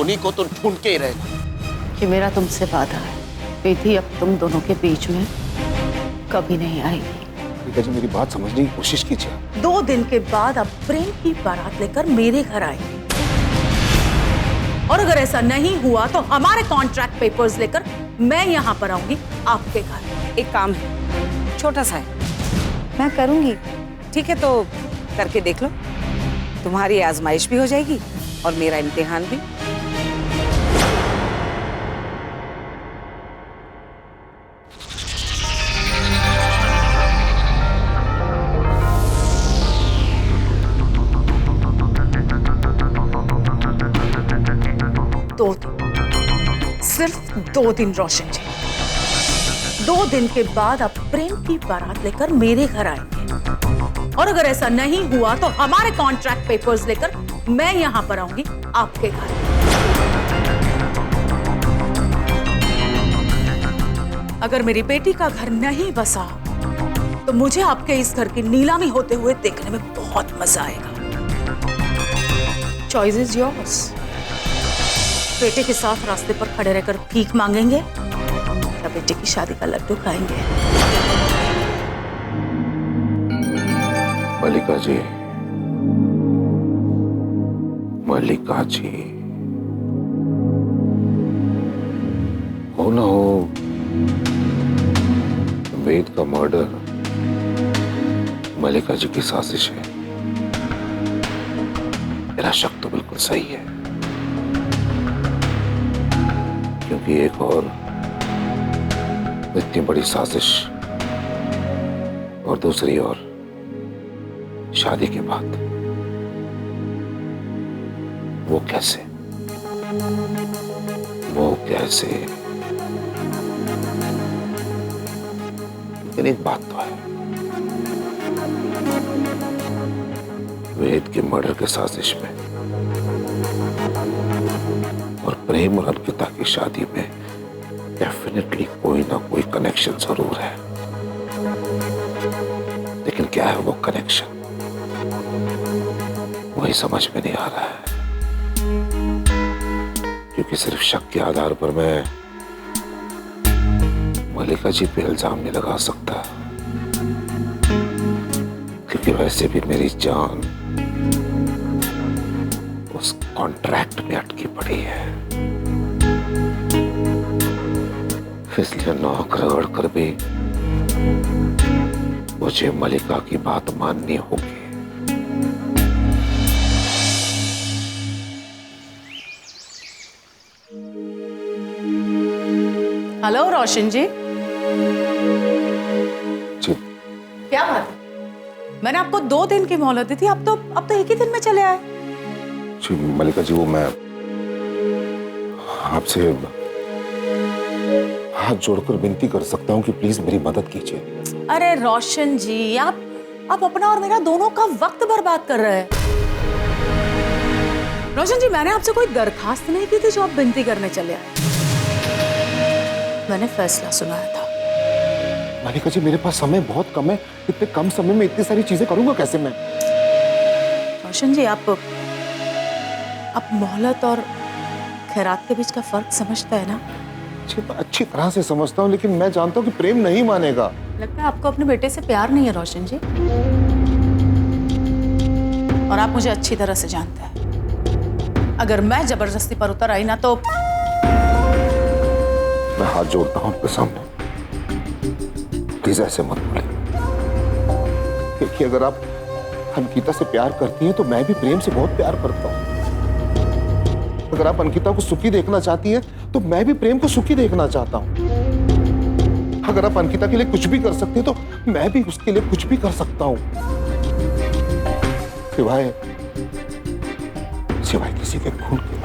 उन्हीं को तो ढूंढ के ही रहेगा। कि मेरा तुमसे वादा है, विधि अब तुम दोनों के बीच में कभी नहीं आएगी। मल्लिका जी, मेरी बात समझने की कोशिश कीजिए। 2 दिन के बाद अब प्रेम की बारात लेकर मेरे घर आएंगे, और अगर ऐसा नहीं हुआ तो हमारे कॉन्ट्रैक्ट पेपर्स लेकर मैं यहाँ पर आऊंगी आपके घर। एक काम है, छोटा सा है, मैं करूंगी। ठीक है, तो करके देख लो, तुम्हारी आजमाइश भी हो जाएगी और मेरा इम्तिहान भी। सिर्फ 2 दिन रोशन जी। 2 दिन के बाद आप प्रेम की बारात लेकर मेरे घर आएंगे, और अगर ऐसा नहीं हुआ तो हमारे कॉन्ट्रैक्ट पेपर्स लेकर मैं यहां पर आऊंगी आपके घर। अगर मेरी बेटी का घर नहीं बसा तो मुझे आपके इस घर की नीलामी होते हुए देखने में बहुत मजा आएगा। Choice is yours. बेटे के साथ रास्ते पर खड़े रहकर भीख मांगेंगे या बेटे की शादी का लड्डू खाएंगे? मल्लिका जी, मल्लिका जी, हो ना हो वेद का मर्डर मल्लिका जी की साजिश है। मेरा शक तो बिल्कुल सही है, क्योंकि एक और इतनी बड़ी साजिश और दूसरी ओर शादी के बाद, वो कैसे? लेकिन एक बात तो है, वेद के मर्डर के साजिश में और प्रेम और अंकिता की शादी में डेफिनेटली कोई ना कोई कनेक्शन जरूर है। लेकिन क्या है वो कनेक्शन, वही समझ में नहीं आ रहा है। क्योंकि सिर्फ शक के आधार पर मैं मल्लिका जी पे इल्जाम नहीं लगा सकता, क्योंकि वैसे भी मेरी जान उस कॉन्ट्रैक्ट में अटकी पड़ी है। इसलिए 9 करोड़ कर भी मुझे मल्लिका की बात माननी होगी। हेलो रोशन जी। जी, क्या बात है? मैंने आपको 2 दिन की मोहलत दी थी, अब तो 1 ही दिन में चले आए। जी मल्लिका जी, वो मैं आपसे हाथ जोड़कर विनती कर सकता हूँ कि प्लीज मेरी मदद कीजिए। अरे रोशन जी, आप अपना और मेरा दोनों का वक्त बर्बाद कर रहे हैं। रोशन जी, मैंने आपसे कोई दरखास्त नहीं की थी जो आप विनती करने चले आए। मैंने फैसला सुनाया था। मल्लिका जी, मेरे पास समय बहुत कम है। इतने कम समय में इतनी सारी चीजें करूंगा कैसे मैं? रोशन जी, आप मोहलत और खैरात के बीच का फर्क समझते हैं ना? अच्छी तरह से समझता हूँ, लेकिन मैं जानता हूँ कि प्रेम नहीं मानेगा। लगता है आपको अपने बेटे से प्यार नहीं है रोशन जी, और आप मुझे अच्छी तरह से जानते हैं। अगर मैं जबरदस्ती पर उतर आई ना तो मैं हाथ जोड़ता हूँ आपके सामने, प्लीज ऐसे मत बोले। देखिए, अगर आप अंकिता से प्यार करती हैं तो मैं भी प्रेम से बहुत प्यार करता हूँ। अगर आप अंकिता को सुखी देखना चाहती हैं तो मैं भी प्रेम को सुखी देखना चाहता हूँ। अगर आप अंकिता के लिए कुछ भी कर सकते हैं तो मैं भी उसके लिए कुछ भी कर सकता हूँ, सिवाय किसी के खून के।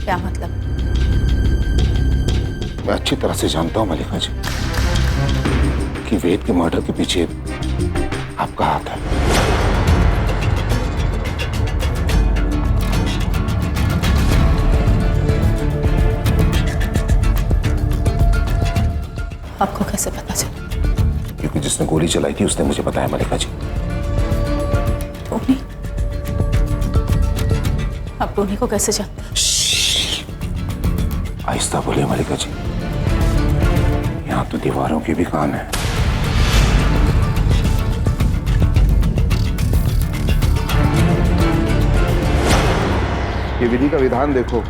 क्या मतलब? मैं अच्छी तरह से जानता हूं मल्लिका जी कि वेद के मर्डर के पीछे आपका हाथ है। आपको कैसे पता चला? क्योंकि जिसने गोली चलाई थी उसने मुझे बताया मल्लिका जी। टोनी को कैसे जानते? आहिस्ता बोलिए मलिका जी, यहाँ तो दीवारों की भी कान है। ये विधि का विधान देखो।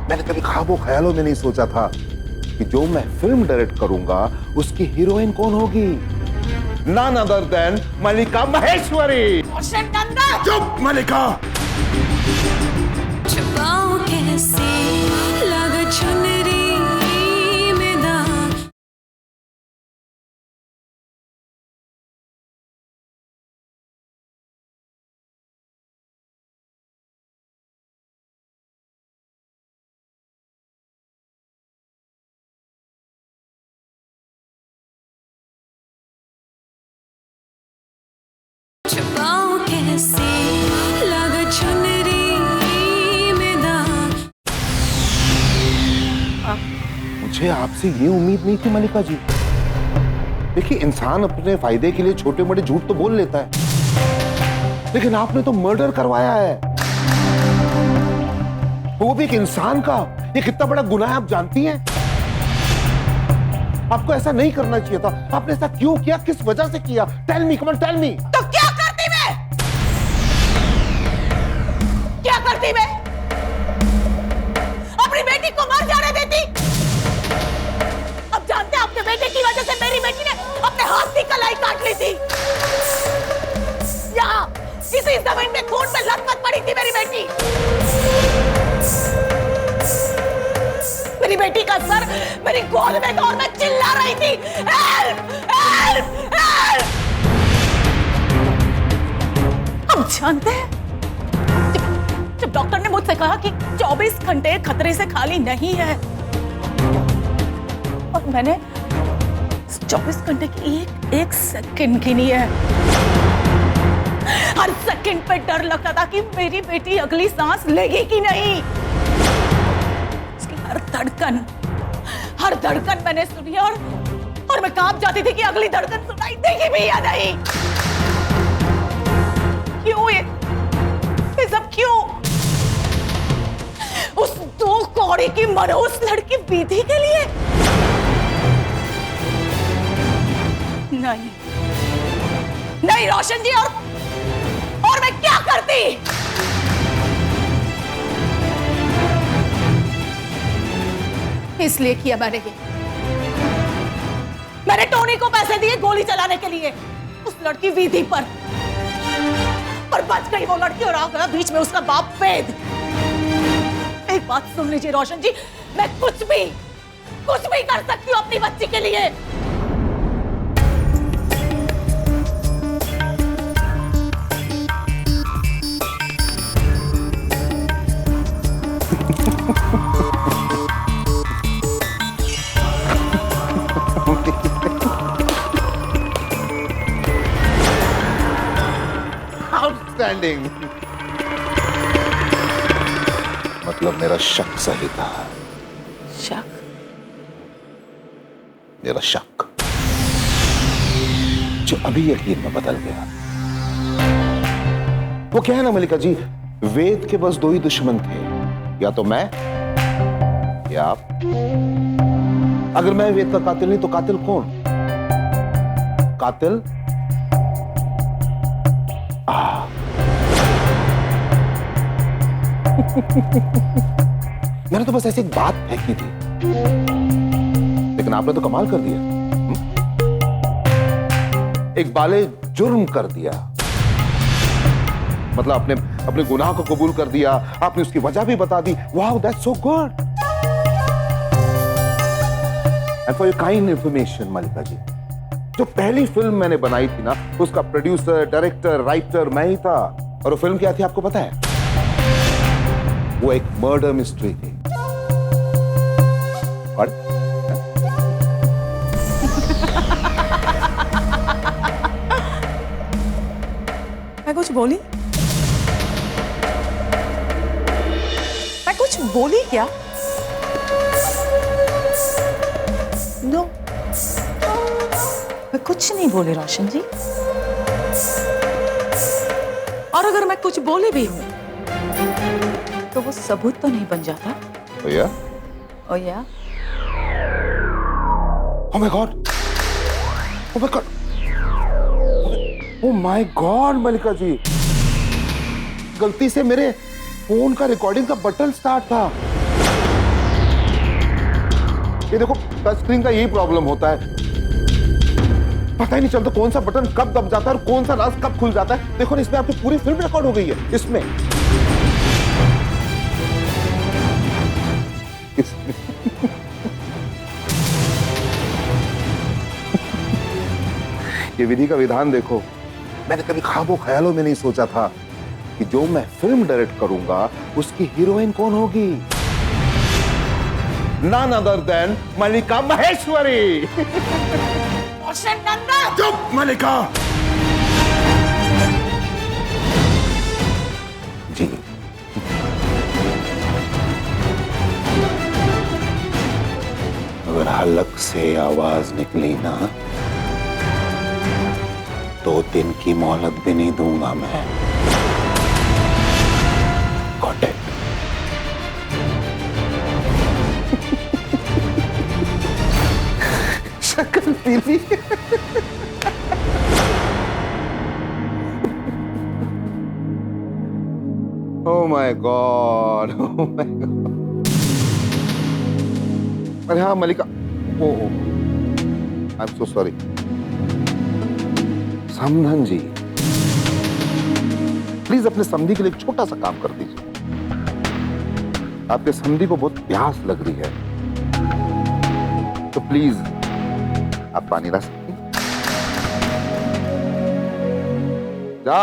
मैंने कभी ख्वाबों ख्यालों में नहीं सोचा था कि जो मैं फिल्म डायरेक्ट करूंगा उसकी हीरोइन कौन होगी। None other than मलिका महेश्वरी। चुप मलिका। छुपाऊं कैसे लगा चुनरी में दाग। छुपाऊं कैसे लगा चुनरी में दाग। मुझे आपसे ये उम्मीद नहीं थी मलिका जी। देखिए, इंसान अपने फायदे के लिए छोटे मोटे झूठ तो बोल लेता है, लेकिन आपने तो मर्डर करवाया है, वो भी एक इंसान का। ये कितना बड़ा गुनाह है आप जानती हैं? आपको ऐसा नहीं करना चाहिए था। आपने ऐसा क्यों किया, किस वजह से किया? Tell me, come on tell me. तो क्या करती मैं? क्या करती मैं? अपनी बेटी को मर जाने देती? अब जानते हैं आपके बेटे की वजह से मेरी बेटी ने अपने हाथ की कलाई काट ली थी। यहाँ इसी जमीन में खून में लथपथ पड़ी थी मेरी बेटी। मेरी बेटी का सर मेरी गोद में था और मैं चिल्ला रही थी, हेल्प हेल्प हेल्प। हम जानते हैं, जब डॉक्टर ने मुझसे कहा कि 24 घंटे खतरे से खाली नहीं है, और मैंने 24 घंटे की एक सेकंड गिनी है। हर सेकंड पे डर लगता था कि मेरी बेटी अगली सांस लेगी कि नहीं। हर धड़कन मैंने सुनी और मैं कांप जाती थी कि अगली धड़कन सुनाई देगी भी या नहीं। क्यों ये सब क्यों? उस 2 कौड़ी की मनहूस लड़की विधि के लिए? नहीं नहीं रोशन जी, और मैं क्या करती? इसलिए किया मैंने ये। मैंने टोनी को पैसे दिए गोली चलाने के लिए उस लड़की विधि पर बच गई वो लड़की और आ गया बीच में उसका बाप वेद। एक बात सुन लीजिए रोशन जी, मैं कुछ भी कर सकती हूँ अपनी बच्ची के लिए। आउटस्टैंडिंग। मतलब मेरा शक सही था। शक? मेरा शक जो अभी यकीन में बदल गया। वो क्या है ना मलिका जी, वेद के बस 2 ही दुश्मन थे, या तो मैं या आप। अगर मैं वेद का कातिल नहीं तो कातिल कौन? कातिल मैंने तो बस ऐसी एक बात फेंकी थी, लेकिन आपने तो कमाल कर दिया। एक बाले जुर्म कर दिया, मतलब अपने गुनाह को कबूल कर दिया, आपने उसकी वजह भी बता दी। Wow, that's so good. And for your kind information Malika ji, जो पहली फिल्म मैंने बनाई थी ना, उसका प्रोड्यूसर, डायरेक्टर, राइटर मैं ही था। और वो फिल्म क्या थी आपको पता है? वो एक मर्डर मिस्ट्री थी। और मैं कुछ बोली? मैं कुछ बोली क्या? नो, मैं कुछ नहीं बोली रोशन जी। और अगर मैं कुछ बोली भी हूं तो वो सबूत तो नहीं बन जाता? भैया, ओ या oh my God, oh my God, oh my God, मलिका जी, गलती से मेरे फोन का रिकॉर्डिंग का बटन स्टार्ट था। ये देखो, टच स्क्रीन का यही प्रॉब्लम होता है, पता ही नहीं चलता कौन सा बटन कब दब जाता है और कौन सा राज कब खुल जाता है। देखो ना, इसमें आपकी पूरी फिल्म रिकॉर्ड हो गई है। इसमें ये विधि का विधान देखो। मैंने कभी ख्वाबों ख्यालों में नहीं सोचा था कि जो मैं फिल्म डायरेक्ट करूंगा उसकी हीरोइन कौन होगी। None other than मलिका महेश्वरी। चुप मलिका जी। अगर हलक से आवाज निकली ना, 2 दिन की मोहलत भी नहीं दूंगा मैं। Got it? शक्ल पीली। Oh my God, oh my God. अरे हाँ Malika, oh, I'm so sorry. समधन जी, प्लीज अपने समधी के लिए एक छोटा सा काम कर दीजिए। आपके समधी को बहुत प्यास लग रही है, तो प्लीज आप पानी ला सकती हैं? जा,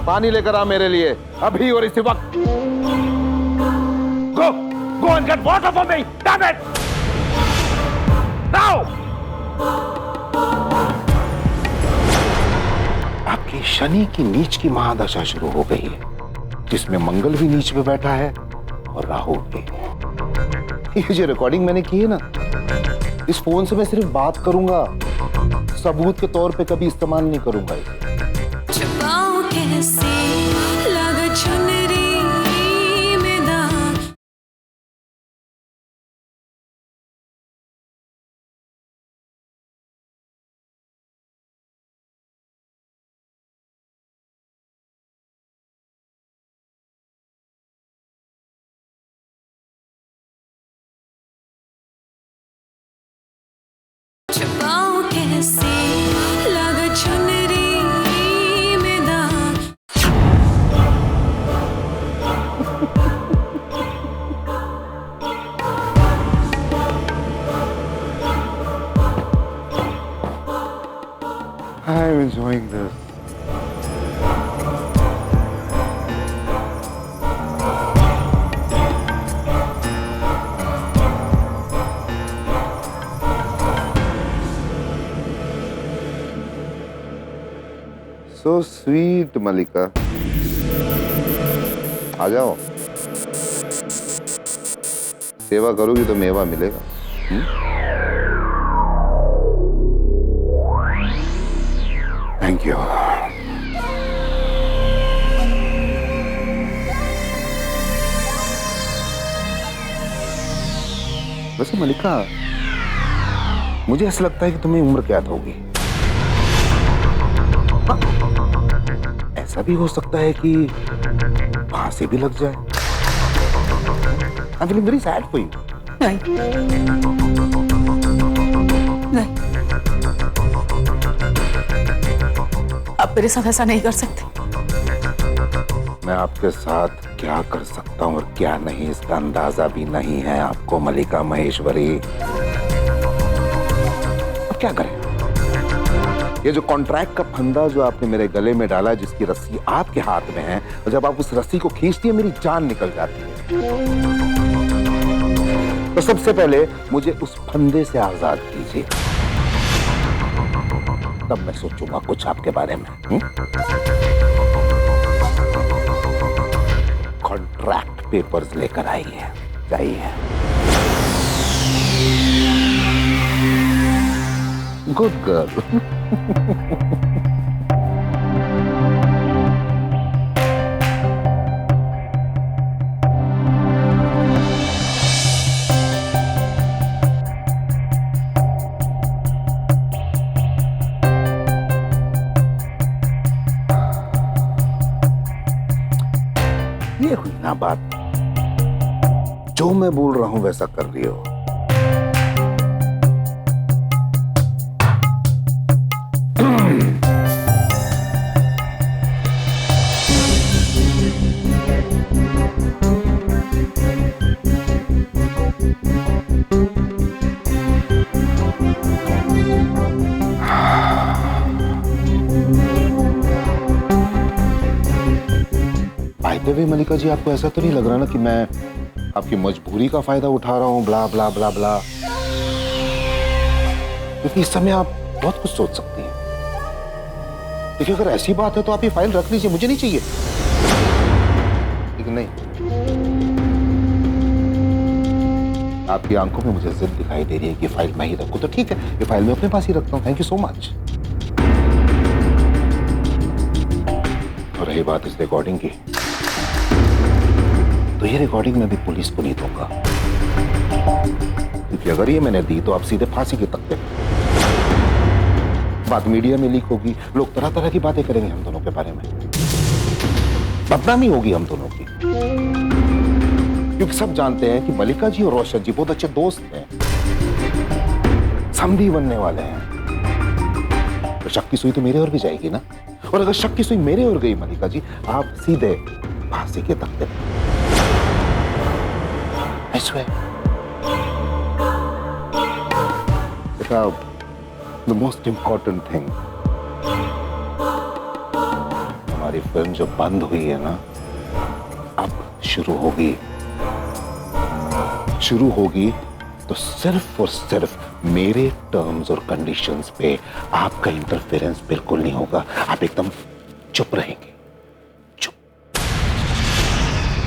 पानी लेकर आ मेरे लिए, अभी और इसी वक्त। Go, go and get water for me, damn it! Now! आपकी शनि की नीच की महादशा शुरू हो गई है, जिसमें मंगल भी नीच पे बैठा है और राहु भी। ये जो रिकॉर्डिंग मैंने की है ना, इस फोन से मैं सिर्फ बात करूंगा, सबूत के तौर पे कभी इस्तेमाल नहीं करूंगा इसे। छुपाऊं कैसे लगा चुनरी में दाग। छुपाऊं कैसे लगा चुनरी में दाग। I'm enjoying this. So sweet, मलिका। आ जाओ, सेवा करोगी तो मेवा मिलेगा। Thank you. वैसे मलिका, मुझे ऐसा लगता है कि तुम्हें उम्र कैद होगी। ऐसा भी हो सकता है कि फांसी भी लग जाए। I'm feeling very sad for you. नहीं, नहीं, आप मेरे साथ ऐसा नहीं कर सकते। मैं आपके साथ क्या कर सकता हूँ और क्या नहीं, इसका अंदाजा भी नहीं है आपको मलिका महेश्वरी। अब क्या करें? ये जो कॉन्ट्रैक्ट का फंदा जो आपने मेरे गले में डाला, जिसकी रस्सी आपके हाथ में है, और जब आप उस रस्सी को खींचती है मेरी जान निकल जाती है। तो सबसे पहले मुझे उस फंदे से आजाद कीजिए, तब मैं सोचूंगा कुछ आपके बारे में। कॉन्ट्रैक्ट पेपर्स लेकर आइए, जाइए। Good girl. बात? जो मैं बोल रहा हूं वैसा कर रही हो? बाय द वे मलिका जी, आपको ऐसा तो नहीं लग रहा ना कि मैं आपकी मजबूरी का फायदा उठा रहा हूं, ब्ला ब्ला ब्ला ब्ला? क्योंकि इस समय आप बहुत कुछ सोच सकती हैं। देखिए, अगर ऐसी बात है तो आप ये फाइल रख लीजिए, मुझे नहीं चाहिए। लेकिन नहीं, आपकी आंखों में मुझे जिद दिखाई दे रही है कि फाइल मैं ही रखूं, तो ठीक है, ये फाइल मैं अपने पास ही रखता हूं। Thank you so much. और रही बात इस रिकॉर्डिंग की, तो ये रिकॉर्डिंग मैं भी पुलिस को नहीं दूंगा, क्योंकि अगर ये मैंने दी तो आप सीधे फांसी के तख्ते पे। बात मीडिया में लीक होगी, लोग तरह तरह की बातें करेंगे हम दोनों के बारे में, बदनामी होगी हम दोनों की। क्योंकि सब जानते हैं कि मलिका जी और रोशन जी बहुत अच्छे दोस्त हैं, समधी बनने वाले हैं। तो शक की सुई तो मेरे और भी जाएगी ना, और अगर शक की सुई मेरे और गई मलिका जी, आप सीधे फांसी के तख्ते पे। I swear. The most important thing, हमारी फिल्म जो बंद हुई है ना, अब शुरू होगी तो सिर्फ और सिर्फ मेरे टर्म्स और कंडीशंस पे आपका इंटरफेरेंस बिल्कुल नहीं होगा। आप एकदम चुप रहेंगे,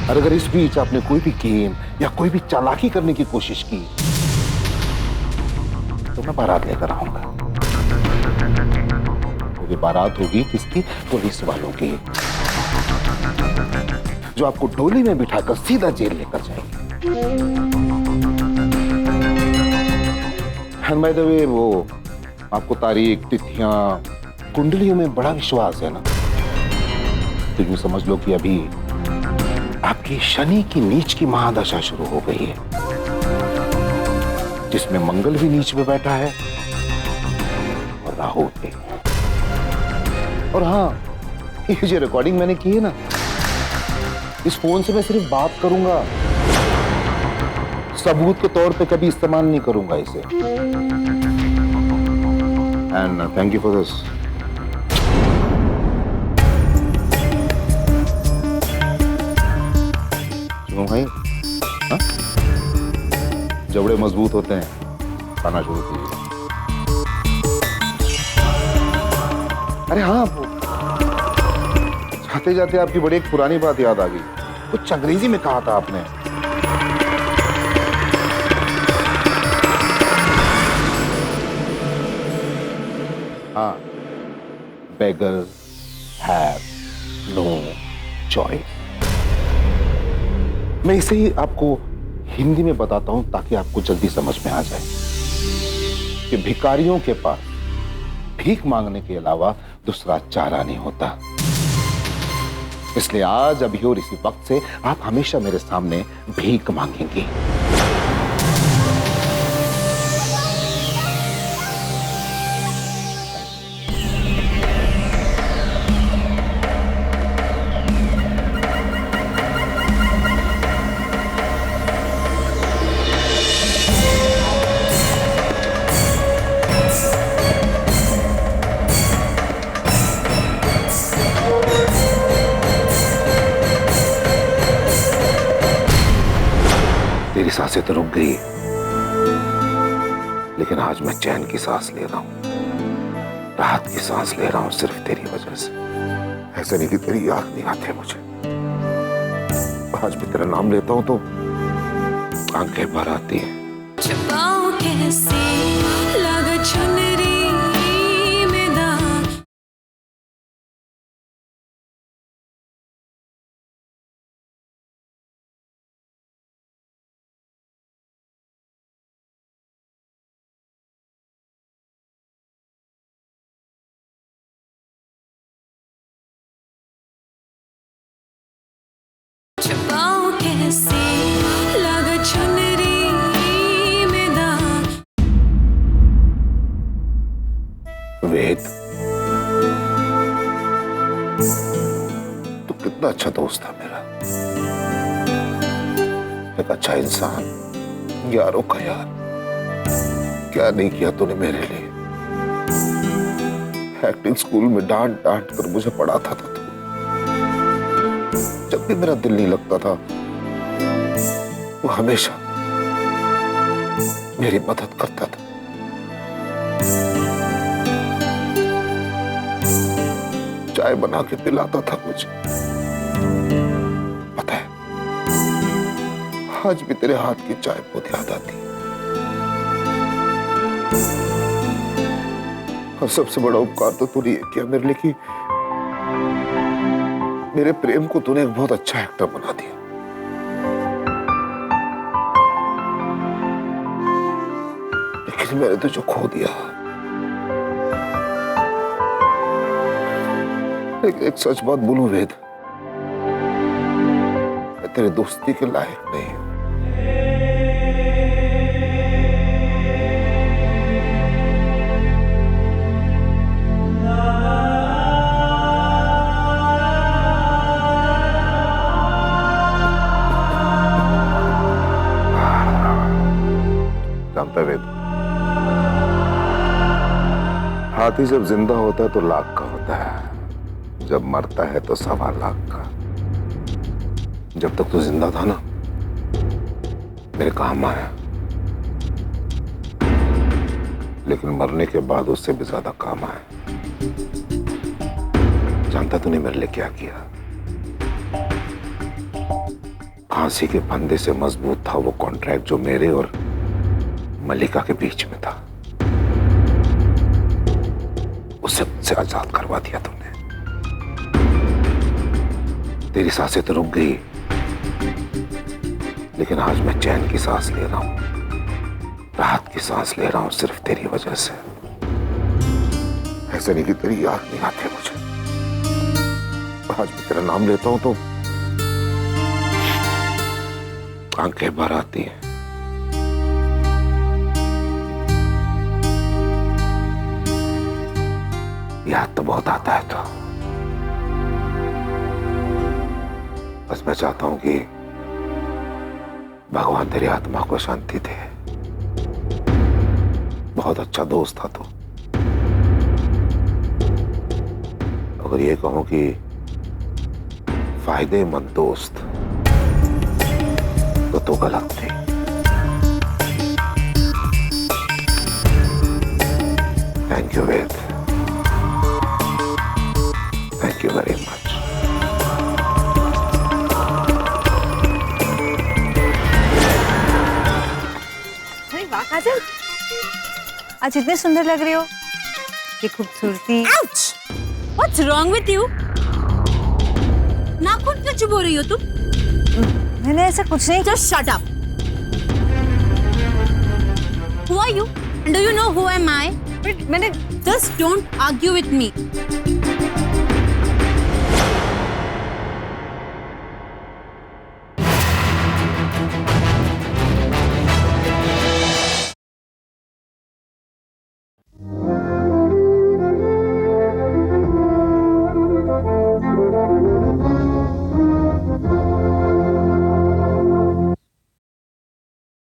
और अगर इस बीच आपने कोई भी गेम या कोई भी चालाकी करने की कोशिश की तो मैं बारात लेकर आऊंगा। क्योंकि बारात होगी किसकी? पुलिस वालों की, जो आपको डोली में बिठाकर सीधा जेल लेकर जाएंगे। एंड बाय द वे, वो आपको तारीख, तिथियां, कुंडलियों में बड़ा विश्वास है ना, तो यूं समझ लो कि अभी आपकी शनि की नीच की महादशा शुरू हो गई है, जिसमें मंगल भी नीच में बैठा है और राहु भी। और हाँ, ये जो रिकॉर्डिंग मैंने की है ना, इस फोन से मैं सिर्फ बात करूंगा, सबूत के तौर पे कभी इस्तेमाल नहीं करूंगा इसे। And thank you for this. भाई, हाँ? जबड़े मजबूत होते हैं, खाना शुरू कीजिए। अरे हाँ, जाते जाते आपकी बड़ी एक पुरानी बात याद आ गई। कुछ अंग्रेजी में कहा था आपने। हाँ, beggars have no choice। मैं इसे ही आपको हिंदी में बताता हूं ताकि आपको जल्दी समझ में आ जाए कि भिखारियों के पास भीख मांगने के अलावा दूसरा चारा नहीं होता। इसलिए आज, अभी और इसी वक्त से आप हमेशा मेरे सामने भीख मांगेंगी। तेरी सांसें तो रुक गई, लेकिन आज मैं चैन की सांस ले रहा हूं, राहत की सांस ले रहा हूं, सिर्फ तेरी वजह से। ऐसा नहीं कि तेरी याद नहीं आती मुझे, आज भी तेरा नाम लेता हूं तो आंखें भर आती हैं। छुपाऊं कैसे लगा चुनरी में दाग। छुपाऊं वेद, तू कितना अच्छा दोस्त था मेरा, एक अच्छा इंसान, यारों का यार। क्या नहीं किया तूने मेरे लिए। एक्टिंग स्कूल में डांट डांट कर मुझे पढ़ाता था तू। जब भी मेरा दिल नहीं लगता था वो हमेशा मेरी मदद करता था। चाय बना के पिलाता था मुझे। पता है, आज भी तेरे हाथ की चाय बहुत याद आती है। और सबसे बड़ा उपकार तो तूने ये किया मेरे लिए कि मेरे प्रेम को तूने एक बहुत अच्छा एक्टर बना दिया। लेकिन मैंने तुझे खो दिया। एक सच बात बोलूं वेद, मैं तेरे दोस्ती के लायक नहीं हूं। जानता है वेद, हाथी जब जिंदा होता है तो लाख का होता है, जब मरता है तो 1.25 लाख का। जब तक तू जिंदा था ना, मेरे काम आया, लेकिन मरने के बाद उससे भी ज्यादा काम आया। जानता तूने मेरे लिए क्या किया? फांसी के फंदे से मजबूत था वो कॉन्ट्रैक्ट जो मेरे और मल्लिका के बीच में था, उसे मुझसे आजाद करवा दिया तुमने। तेरी सांसें तो रुक गई, लेकिन आज मैं चैन की सांस ले रहा हूं, राहत की सांस ले रहा हूं, सिर्फ तेरी वजह से। ऐसे नहीं कि तेरी याद नहीं आती मुझे। आज भी तेरा नाम लेता हूं तो आंखें भर आती हैं। याद तो बहुत आता है, तो बस मैं चाहता हूं कि भगवान तेरी आत्मा को शांति दे। बहुत अच्छा दोस्त था तू। अगर ये कहूं कि फायदेमंद दोस्त, तो तू गलत थी। Thank you Ved, thank you very much. अरे वाह काजल, आज इतने सुंदर लग रहे हो। ये खूबसूरती। What's wrong with you? नाखून क्यों चुभो रही हो तुम? मैंने ऐसा कुछ नहीं। Just shut up. Who are you? And do you know who am I? मैंने Just don't argue with me.